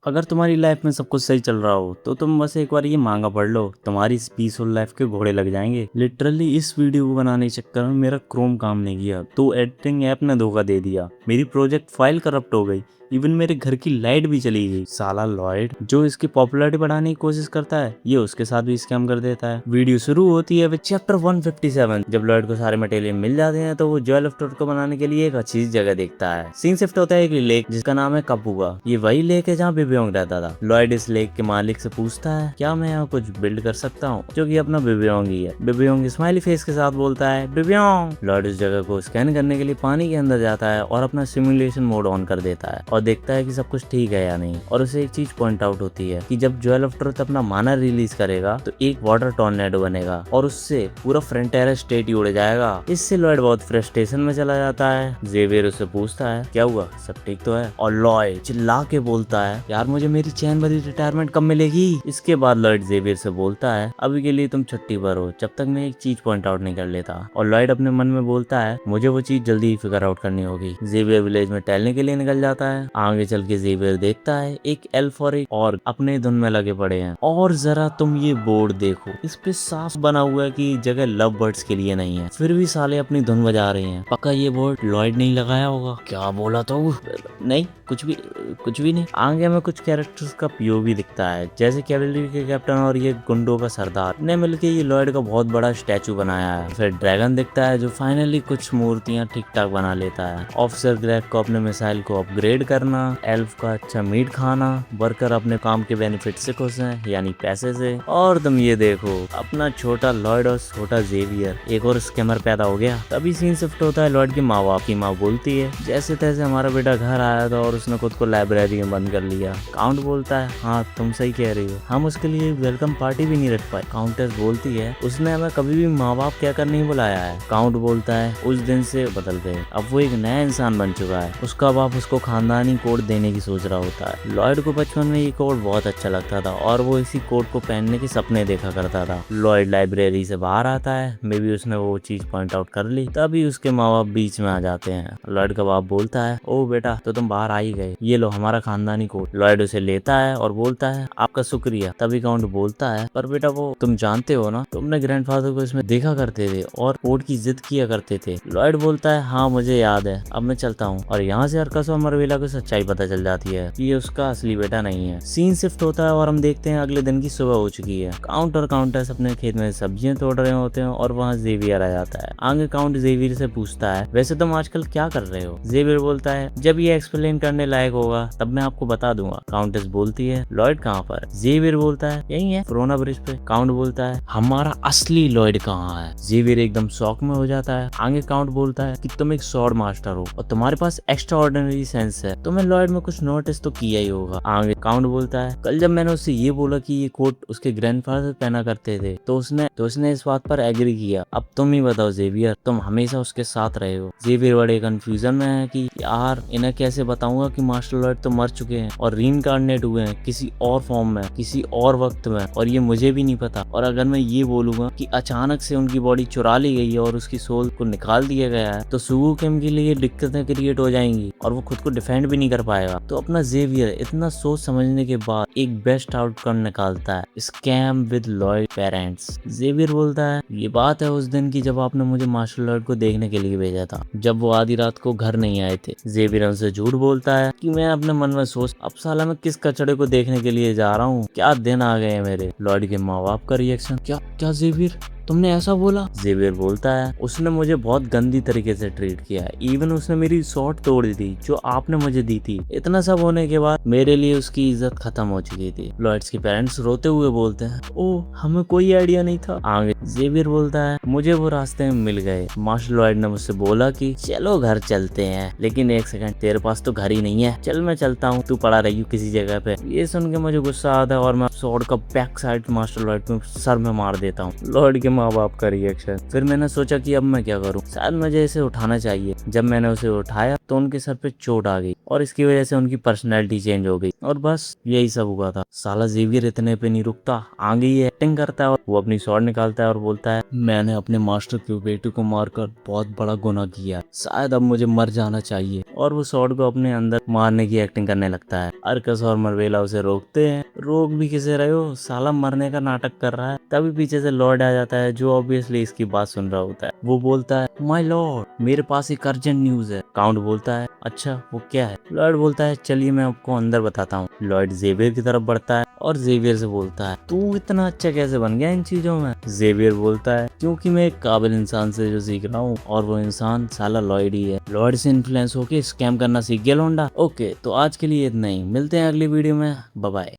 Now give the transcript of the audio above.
अगर तुम्हारी लाइफ में सब कुछ सही चल रहा हो तो तुम बस एक बार ये मांगा पढ़ लो, तुम्हारी इस पीसफुल लाइफ के घोड़े लग जाएंगे। लिटरली इस वीडियो को बनाने के चक्कर में मेरा क्रोम काम नहीं किया तो एडिटिंग ऐप ने धोखा दे दिया, मेरी प्रोजेक्ट फाइल करप्ट हो गई, इवन मेरे घर की लाइट भी चली गई। साला लॉयड जो इसकी पॉपुलैरिटी बढ़ाने की कोशिश करता है ये उसके साथ भी स्कैम कर देता है। वीडियो शुरू होती है विद चैप्टर 157। जब लॉयड को सारे मटेरियल मिल जाते हैं तो वो ज्वेल ऑफ ट्रुथ को बनाने के लिए एक अच्छी जगह देखता है। सीन शिफ्ट होता है एक लेक जिसका नाम है कपूगा। ये वही लेक है जहाँ बेबियोंग रहता था। लॉयड इस लेक के मालिक से पूछता है क्या मैं यहाँ कुछ बिल्ड कर सकता हूँ, जो कि अपना बेबियोंग ही है। बेबियोंग स्माइली फेस के साथ बोलता है बेबियोंग। लॉयड इस जगह को स्कैन करने के लिए पानी के अंदर जाता है और अपना सिमुलेशन मोड ऑन कर देता है और देखता है कि सब कुछ ठीक है या नहीं। और उसे एक चीज पॉइंट आउट होती है कि जब ज्वेल ऑफ ट्रुथ अपना माना रिलीज करेगा तो एक वाटर टॉर्नेडो बनेगा और उससे पूरा फ्रंटियर स्टेट ही उड़ जाएगा। इससे लॉयड बहुत फ्रस्ट्रेशन में चला जाता है। जेवियर उससे पूछता है क्या हुआ, सब ठीक तो है, और लॉयड चिल्ला के बोलता है यार मुझे मेरी चैन भरी रिटायरमेंट कब मिलेगी। इसके बाद लॉयड जेवियर से बोलता है अभी के लिए तुम छुट्टी पर हो जब तक मैं एक चीज पॉइंट आउट नहीं कर लेता। और लॉयड अपने मन में बोलता है मुझे वो चीज जल्दी ही फिगर आउट करनी होगी। जेवियर विलेज में टहलने के लिए निकल जाता है। आगे चल के जेवियर देखता है एक एल्फ और एक और अपने धुन में लगे पड़े हैं। और जरा तुम ये बोर्ड देखो, इस पे साफ बना हुआ है कि जगह लव बर्ड्स के लिए नहीं है, फिर भी साले अपनी धुन बजा रहे हैं। पक्का ये बोर्ड लॉयड नहीं लगाया होगा। क्या बोला तो नहीं, कुछ भी नहीं। आगे में कुछ कैरेक्टर्स का पीओवी दिखता है, जैसे कैवलरी के कैप्टन और ये गुंडों का सरदार ने मिलकर ये लॉयड का बहुत बड़ा स्टैचू बनाया है। फिर ड्रैगन दिखता है जो फाइनली कुछ मूर्तियां ठीक ठाक बना लेता है। ऑफिसर ग्रेग को अपने मिसाइल को अपग्रेड करना, एल्फ का अच्छा मीट खाना, वर्कर अपने काम के बेनिफिट से खुश हैं यानी पैसे से। और तुम ये देखो अपना छोटा लॉयड और छोटा जेवियर, एक और स्कैमर पैदा हो गया। तभी सीन शिफ्ट होता है लॉयड के माँ बाप की। माँ बोलती है जैसे तैसे हमारा बेटा घर आया था और उसने खुद को लाइब्रेरी में बंद कर लिया। काउंट बोलता है हाँ तुम सही कह रही हो, हम उसके लिए वेलकम पार्टी भी नहीं रख पाए। काउंटेस बोलती है उसने हमें कभी भी माँ बाप कहकर नहीं बुलाया है। काउंट बोलता है उस दिन से बदल गए, अब वो एक नया इंसान बन चुका है। उसका बाप उसको खानदानी कोड देने की सोच रहा होता है। लॉयड को बचपन में ये कोड बहुत अच्छा लगता था और वो इसी कोड को पहनने के सपने देखा करता था। लॉयड लाइब्रेरी से बाहर आता है, मे बी उसने वो चीज पॉइंट आउट कर ली। तभी उसके माँ बाप बीच में आ जाते हैं। लॉयड का बाप बोलता है ओ बेटा तो तुम बाहर आ ही गए, ये लो हमारा खानदानी कोड। लॉयड उसे लेता है और बोलता है आपका शुक्रिया। तभी काउंट बोलता है पर बेटा वो तुम जानते हो ना, तुमने ग्रैंडफादर को इसमें देखा करते थे और कोड की जिद किया करते थे। लॉयड बोलता है हाँ मुझे याद है, अब मैं चलता हूँ। और यहाँ से अर्कस और मरवेला को सच्चाई पता चल जाती है कि ये उसका असली बेटा नहीं है। सीन शिफ्ट होता है और हम देखते हैं अगले दिन की सुबह हो चुकी है। काउंट और काउंटेस अपने खेत में सब्जियां तोड़ रहे होते हैं और वहाँ जेवियर आ जाता है। आगे काउंट जेवियर से पूछता है वैसे तुम आजकल क्या कर रहे हो। जेवियर बोलता है जब ये एक्सप्लेन करने लायक होगा तब मैं आपको बता दूंगा। काउंटेस बोलती है लॉयड कहाँ पर। जेवियर बोलता है यही है फ्रोना ब्रिज पे। काउंट बोलता है हमारा असली लॉयड कहाँ है। जेवियर एकदम शॉक में हो जाता है। आगे काउंट बोलता है कि तुम एक स्वॉर्ड मास्टर हो और तुम्हारे पास एक्स्ट्रा ऑर्डिनरी सेंस है, तुम्हें लॉयड में कुछ नोटिस तो किया ही होगा। आगे काउंट बोलता है कल जब मैंने उससे ये बोला कि ये कोट उसके ग्रैंडफादर पहना करते थे तो उसने इस बात पर एग्री किया। अब तुम ही बताओ जेवियर, तुम हमेशा उसके साथ रहे हो। जेवियर बड़े कंफ्यूजन में है कि यार इन्हें कैसे बताऊंगा कि मास्टर लॉयड तो मर चुके हैं और रीइंकार्नेट हुए हैं किसी और फॉर्म में किसी और वक्त में, और ये मुझे भी नहीं पता। और अगर मैं ये बोलूंगा कि अचानक से उनकी बॉडी चुरा ली गई है और उसकी सोल को निकाल दिया गया है तो सुगु किम के लिए दिक्कतें क्रिएट हो जाएंगी और वो खुद को डिफेंड भी नहीं कर पाएगा। तो अपना जेवियर इतना सोच समझने के बाद एक बेस्ट आउटकम निकालता है, scam with Lloyd parents. Xavier बोलता है ये बात है उस दिन की जब आपने मुझे मास्टर लॉयड को देखने के लिए भेजा था, जब वो आधी रात को घर नहीं आए थे। जेवियर उनसे झूठ बोलता है कि मैं अपने मन में सोच अब साला मैं किस कचड़े को देखने के लिए जा रहा हूँ, क्या दिन आ गए मेरे। लॉयड के माँ बाप का रिएक्शन क्या जेवियर तुमने ऐसा बोला। जेवियर बोलता है उसने मुझे बहुत गंदी तरीके से ट्रीट किया है, इवन उसने मेरी शॉट तोड़ दी जो आपने मुझे दी थी। इतना सब होने के बाद मेरे लिए उसकी इज्जत खत्म हो चुकी थी। लॉयड्स के पेरेंट्स रोते हुए बोलते हैं ओ हमें कोई आइडिया नहीं था। आगे जेवियर बोलता है मुझे वो रास्ते में मिल गए। मास्टर लॉयड ने मुझसे बोला कि चलो घर चलते हैं, लेकिन एक सेकंड तेरे पास तो घर ही नहीं है, चल मैं चलता हूँ, तू पड़ा रही किसी जगह पे। ये सुन के मुझे गुस्सा आता है और मैं शॉट का बैक साइड मास्टर लॉयड में सर में मार देता हूँ। लॉयड के माँ बाप का रिएक्शन। फिर मैंने सोचा कि अब मैं क्या करूँ, शायद मुझे इसे उठाना चाहिए। जब मैंने उसे उठाया तो उनके सर पे चोट आ गई और इसकी वजह से उनकी पर्सनैलिटी चेंज हो गई और बस यही सब हुआ था। साला जेवियर इतने पे नहीं रुकता, आगे ही एक्टिंग करता है और वो अपनी शॉट निकालता है और बोलता है मैंने अपने मास्टर के बेटे को मारकर बहुत बड़ा गुनाह किया, शायद अब मुझे मर जाना चाहिए। और वो शॉट को अपने अंदर मारने की एक्टिंग करने लगता है। अर्कस और मरवेला उसे रोकते हैं। रोक भी किसे रहे हो, साला मरने का नाटक कर रहा है। तभी पीछे से लॉर्ड आ जाता है जो ऑब्वियसली इसकी बात सुन रहा होता है। वो बोलता है माय लॉर्ड मेरे पास एक अर्जेंट न्यूज है। काउंट बोलता है अच्छा वो क्या है। लॉर्ड बोलता है चलिए मैं आपको अंदर बताता हूँ। लॉर्ड जेवियर की तरफ बढ़ता है और जेवियर से बोलता है तू इतना अच्छा कैसे बन गया इन चीजों में। जेवियर बोलता है क्योंकि मैं एक काबिल इंसान से जो सीख रहा हूँ और वो इंसान साला लॉर्ड ही है। लॉर्ड से इन्फ्लुएंस होके स्कैम करना सीख गया लौंडा। ओके तो आज के लिए इतना ही, मिलते हैं अगली वीडियो में, बाय बाय।